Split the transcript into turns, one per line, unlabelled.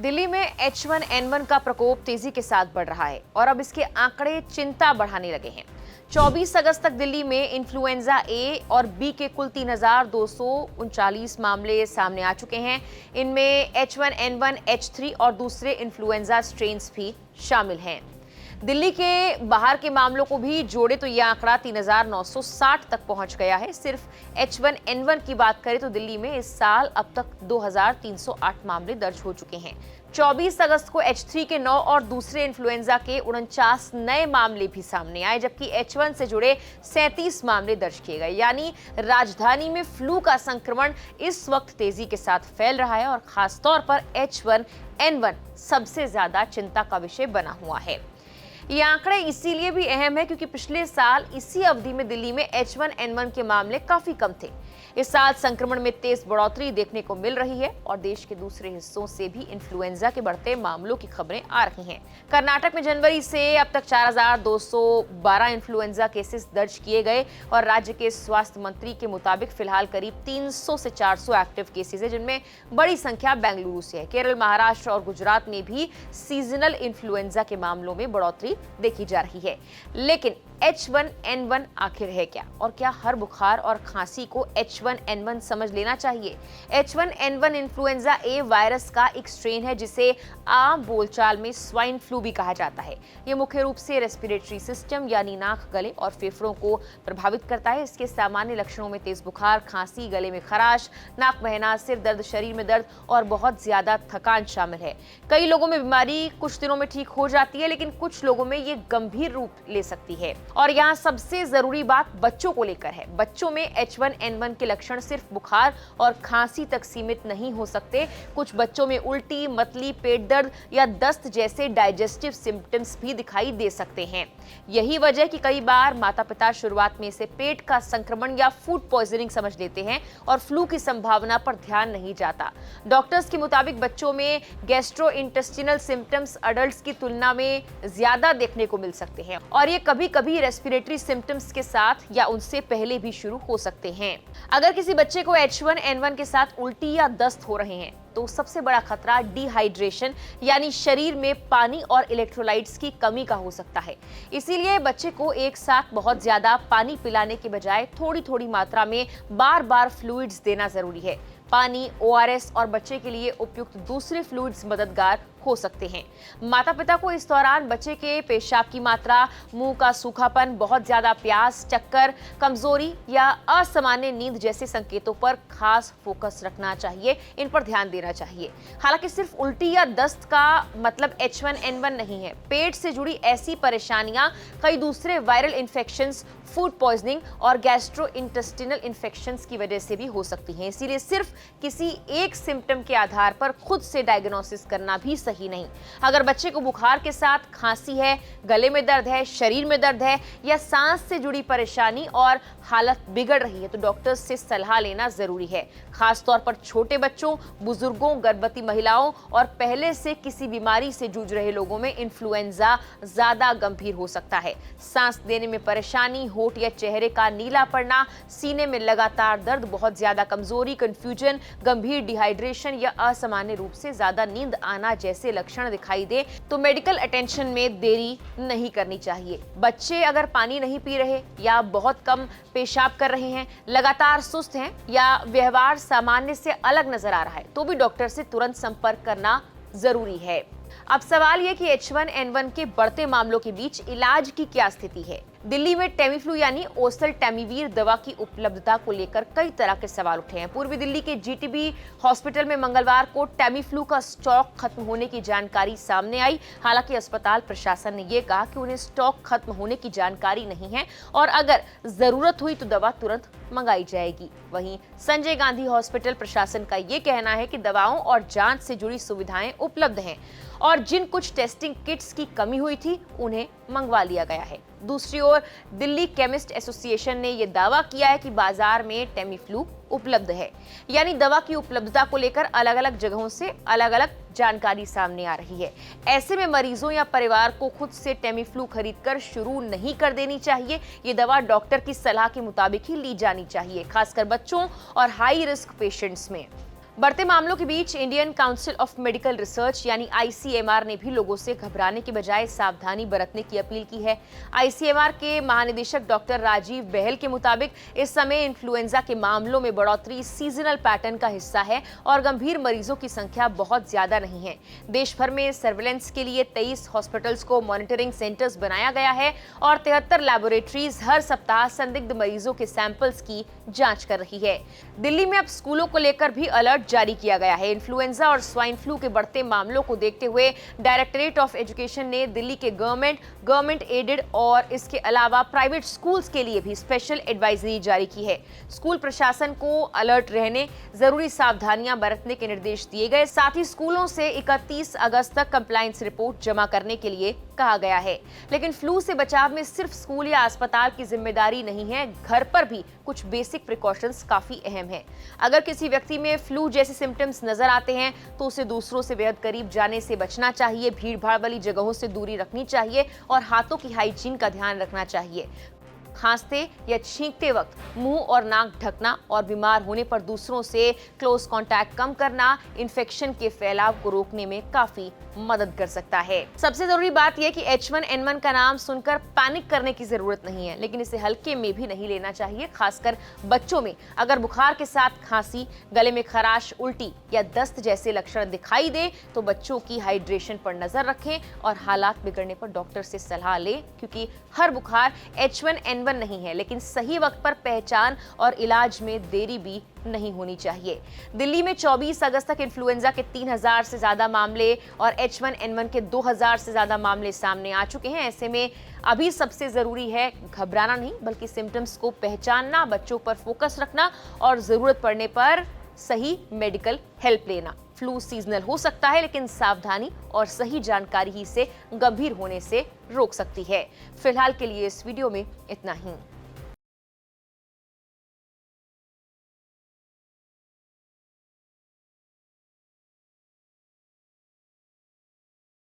दिल्ली में H1N1 का प्रकोप तेजी के साथ बढ़ रहा है और अब इसके आंकड़े चिंता बढ़ाने लगे हैं। 24 अगस्त तक दिल्ली में इन्फ्लुएंजा ए और बी के कुल 3,239 मामले सामने आ चुके हैं। इनमें H1N1, H3 और दूसरे इन्फ्लुएंजा स्ट्रेन्स भी शामिल हैं। दिल्ली के बाहर के मामलों को भी जोड़े तो यह आंकड़ा 3,960 तक पहुंच गया है। सिर्फ H1N1 की बात करें तो दिल्ली में इस साल अब तक 2,308 मामले दर्ज हो चुके हैं। 24 अगस्त को H3 के 9 और दूसरे इन्फ्लुएंजा के 49 नए मामले भी सामने आए, जबकि H1 से जुड़े 37 मामले दर्ज किए गए। यानी राजधानी में फ्लू का संक्रमण इस वक्त तेजी के साथ फैल रहा है और खासतौर पर H1N1 सबसे ज्यादा चिंता का विषय बना हुआ है। ये आंकड़े इसीलिए भी अहम है क्योंकि पिछले साल इसी अवधि में दिल्ली में H1N1 के मामले काफी कम थे। इस साल संक्रमण में तेज बढ़ोतरी देखने को मिल रही है और देश के दूसरे हिस्सों से भी इन्फ्लुएंजा के बढ़ते मामलों की खबरें आ रही हैं। कर्नाटक में जनवरी से अब तक 4,212 इन्फ्लुएंजा केसेस दर्ज किए गए और राज्य के स्वास्थ्य मंत्री के मुताबिक फिलहाल करीब 300 से 400 एक्टिव केसेस है, जिनमें बड़ी संख्या बेंगलुरु से है। केरल, महाराष्ट्र और गुजरात में भी सीजनल इन्फ्लुएंजा के मामलों में बढ़ोतरी देखी जा रही है। लेकिन H1N1 आखिर है क्या, और क्या हर बुखार और खांसी को H1N1 समझ लेना चाहिए? H1N1 इन्फ्लुएंजा ए वायरस का एक स्ट्रेन है जिसे आम बोलचाल में स्वाइन फ्लू भी कहा जाता है। यह मुख्य रूप से रेस्पिरेटरी सिस्टम यानी नाक, गले और फेफड़ों को प्रभावित करता है। इसके सामान्य लक्षणों में तेज बुखार, खांसी, गले में खराश, नाक बहना, सिर दर्द, शरीर में दर्द और बहुत ज्यादा थकान शामिल है। कई लोगों में बीमारी कुछ दिनों में ठीक हो जाती है, लेकिन कुछ लोगों में ये गंभीर रूप ले सकती है। और यहाँ सबसे जरूरी बात बच्चों को लेकर है। बच्चों में H1N1 के लक्षण सिर्फ बुखार और खांसी तक सीमित नहीं हो सकते। कुछ बच्चों में उल्टी, मतली, पेट दर्द या दस्त जैसे डाइजेस्टिव सिम्टम्स भी दिखाई दे सकते हैं। यही वजह कि कई बार माता-पिता शुरुआत में इसे पेट का संक्रमण या फूड पॉइजनिंग समझ लेते हैं और फ्लू की संभावना पर ध्यान नहीं जाता। डॉक्टर्स के मुताबिक बच्चों में गैस्ट्रोइंटेस्टिनल सिम्टम्स अडल्ट्स की तुलना में ज्यादा देखने को मिल सकते हैं और ये कभी-कभी रेस्पिरेटरी सिम्टम्स के साथ या उनसे पहले भी शुरू हो सकते हैं। अगर किसी बच्चे को H1N1 के साथ उल्टी या दस्त हो रहे हैं तो सबसे बड़ा खतरा डिहाइड्रेशन यानी शरीर में पानी और इलेक्ट्रोलाइट्स की कमी का हो सकता है। इसीलिए बच्चे को एक साथ बहुत ज्यादा पानी पिलाने के बजाय थोड़ी-थोड़ी मात्रा में बार-बार फ्लूइड्स देना जरूरी है। पानी, ORS और बच्चे के लिए उपयुक्त दूसरे फ्लूइड्स मददगार हो सकते हैं। माता-पिता को इस दौरान बच्चे के पेशाब की मात्रा, मुंह का सूखापन, बहुत ज्यादा प्यास, चक्कर, कमजोरी या असामान्य नींद जैसे संकेतों पर खास फोकस रखना चाहिए। इन पर ध्यान देना चाहिए। हालांकि सिर्फ उल्टी या दस्त का मतलब H1N1 नहीं है। पेट से जुड़ी ऐसी परेशानियां कई दूसरे वायरल इन्फेक्शंस, फूड पॉइजनिंग और गैस्ट्रोइंटेस्टिनल इन्फेक्शंस की वजह से भी हो सकती हैं। इसीलिए सिर्फ किसी एक सिम्टम के आधार पर खुद से डायग्नोसिस करना भी सही नहीं। अगर बच्चे को बुखार के साथ खांसी है, गले में दर्द है, शरीर में दर्द है या सांस से जुड़ी परेशानी और हालत बिगड़ रही है तो डॉक्टर से सलाह लेना जरूरी है। खास तौर पर छोटे बच्चों, बुजुर्गों, गर्भवती महिलाओं और पहले से किसी बीमारी से जूझ रहे लोगों में इन्फ्लुएंजा ज्यादा गंभीर हो सकता है। सांस लेने में परेशानी, होठ या चेहरे का नीला पड़ना, सीने में लगातार दर्द, बहुत ज्यादा कमजोरी, कंफ्यूजन, गंभीर डिहाइड्रेशन या असामान्य रूप से ज्यादा नींद आना जैसे लक्षण दिखाई दे तो मेडिकल अटेंशन में देरी नहीं करनी चाहिए। बच्चे अगर पानी नहीं पी रहे या बहुत कम पेशाब कर रहे हैं, लगातार सुस्त हैं या व्यवहार सामान्य से अलग नजर आ रहा है तो भी डॉक्टर से तुरंत संपर्क करना जरूरी है। अब सवाल यह कि H1N1 के बढ़ते मामलों के बीच इलाज की क्या स्थिति है। दिल्ली में टेमीफ्लू यानी ओसेल्टामिविर दवा की उपलब्धता को लेकर कई तरह के सवाल उठे हैं। पूर्वी दिल्ली के GTB हॉस्पिटल में मंगलवार को टेमीफ्लू का स्टॉक खत्म होने की जानकारी सामने आई। हालांकि अस्पताल प्रशासन ने यह कहा कि उन्हें स्टॉक खत्म होने की जानकारी नहीं है और अगर जरूरत हुई तो दवा तुरंत मंगाई जाएगी। वहीं संजय गांधी हॉस्पिटल प्रशासन का यह कहना है कि दवाओं और जांच से जुड़ी सुविधाएं उपलब्ध हैं और जिन कुछ टेस्टिंग किट्स की कमी हुई थी उन्हें मंगवा लिया गया है। दूसरी ओर दिल्ली केमिस्ट एसोसिएशन ने यह दावा किया है कि बाजार में टेमीफ्लू उपलब्ध है। यानी दवा की उपलब्धता को लेकर अलग अलग जगहों से अलग अलग जानकारी सामने आ रही है। ऐसे में मरीजों या परिवार को खुद से टेमीफ्लू खरीदकर शुरू नहीं कर देनी चाहिए। ये दवा डॉक्टर की सलाह के मुताबिक ही ली जानी चाहिए, खासकर बच्चों और हाई रिस्क पेशेंट्स में। बढ़ते मामलों के बीच Indian Council of Medical Research यानी आईसीएमआर ने भी लोगों से घबराने की बजाय सावधानी बरतने की अपील की है। आईसीएमआर के महानिदेशक डॉक्टर राजीव बहल के मुताबिक इस समय इन्फ्लुएंजा के मामलों में बढ़ोतरी सीजनल पैटर्न का हिस्सा है और गंभीर मरीजों की संख्या बहुत ज्यादा नहीं है। देश भर में सर्विलेंस के लिए 23 हॉस्पिटल्स को मॉनिटरिंग सेंटर्स बनाया गया है और 73 लैबोरेटरीज हर सप्ताह संदिग्ध मरीजों के सैंपल्स की जांच कर रही है। दिल्ली में अब स्कूलों को लेकर भी अलर्ट जारी किया गया है। इन्फ्लुएंजा और स्वाइन फ्लू के बढ़ते मामलों को देखते हुए डायरेक्टरेट ऑफ एजुकेशन ने दिल्ली के गवर्नमेंट एडेड और इसके अलावा प्राइवेट स्कूल्स के लिए भी स्पेशल एडवाइजरी जारी की है। स्कूल प्रशासन को अलर्ट रहने, जरूरी सावधानियां बरतने के निर्देश दिए गए। साथ ही स्कूलों से 31 अगस्त तक कंप्लायंस रिपोर्ट जमा करने के लिए कहा गया है। लेकिन फ्लू से बचाव में सिर्फ स्कूल या अस्पताल की जिम्मेदारी नहीं है, घर पर भी कुछ बेसिक प्रिकॉशंस काफी अहम है। अगर किसी व्यक्ति में फ्लू जैसे सिम्टम्स नजर आते हैं तो उसे दूसरों से बेहद करीब जाने से बचना चाहिए, भीड़-भाड़ वाली जगहों से दूरी रखनी चाहिए और हाथों की हाइजीन का ध्यान रखना चाहिए। खांसते या छींकते वक्त मुंह और नाक ढकना और बीमार होने पर दूसरों से क्लोज कांटेक्ट कम करना इन्फेक्शन के फैलाव को रोकने में काफी मदद कर सकता है। सबसे जरूरी बात यह कि H1N1 का नाम सुनकर पैनिक करने की जरूरत नहीं है, लेकिन इसे हल्के में भी नहीं लेना चाहिए। खासकर बच्चों में अगर बुखार के साथ खांसी, गले में खराश, उल्टी या दस्त जैसे लक्षण दिखाई दे तो बच्चों की हाइड्रेशन पर नजर रखें और हालात बिगड़ने पर डॉक्टर से सलाह लें, क्योंकि हर बुखार H1N1 नहीं है, लेकिन सही वक्त पर पहचान और इलाज में देरी भी नहीं होनी चाहिए। दिल्ली में 24 अगस्त तक इन्फ्लुएंजा के 3000 से ज्यादा मामले और H1N1 के 2000 से ज्यादा मामले सामने आ चुके हैं। ऐसे में अभी सबसे जरूरी है घबराना नहीं, बल्कि सिम्टम्स को पहचानना, बच्चों पर फोकस रखना और जरूरत पड़ने पर सही मेडिकल हेल्प लेना। फ्लू सीजनल हो सकता है, लेकिन सावधानी और सही जानकारी ही इसे गंभीर होने से रोक सकती है। फिलहाल के लिए इस वीडियो में इतना ही।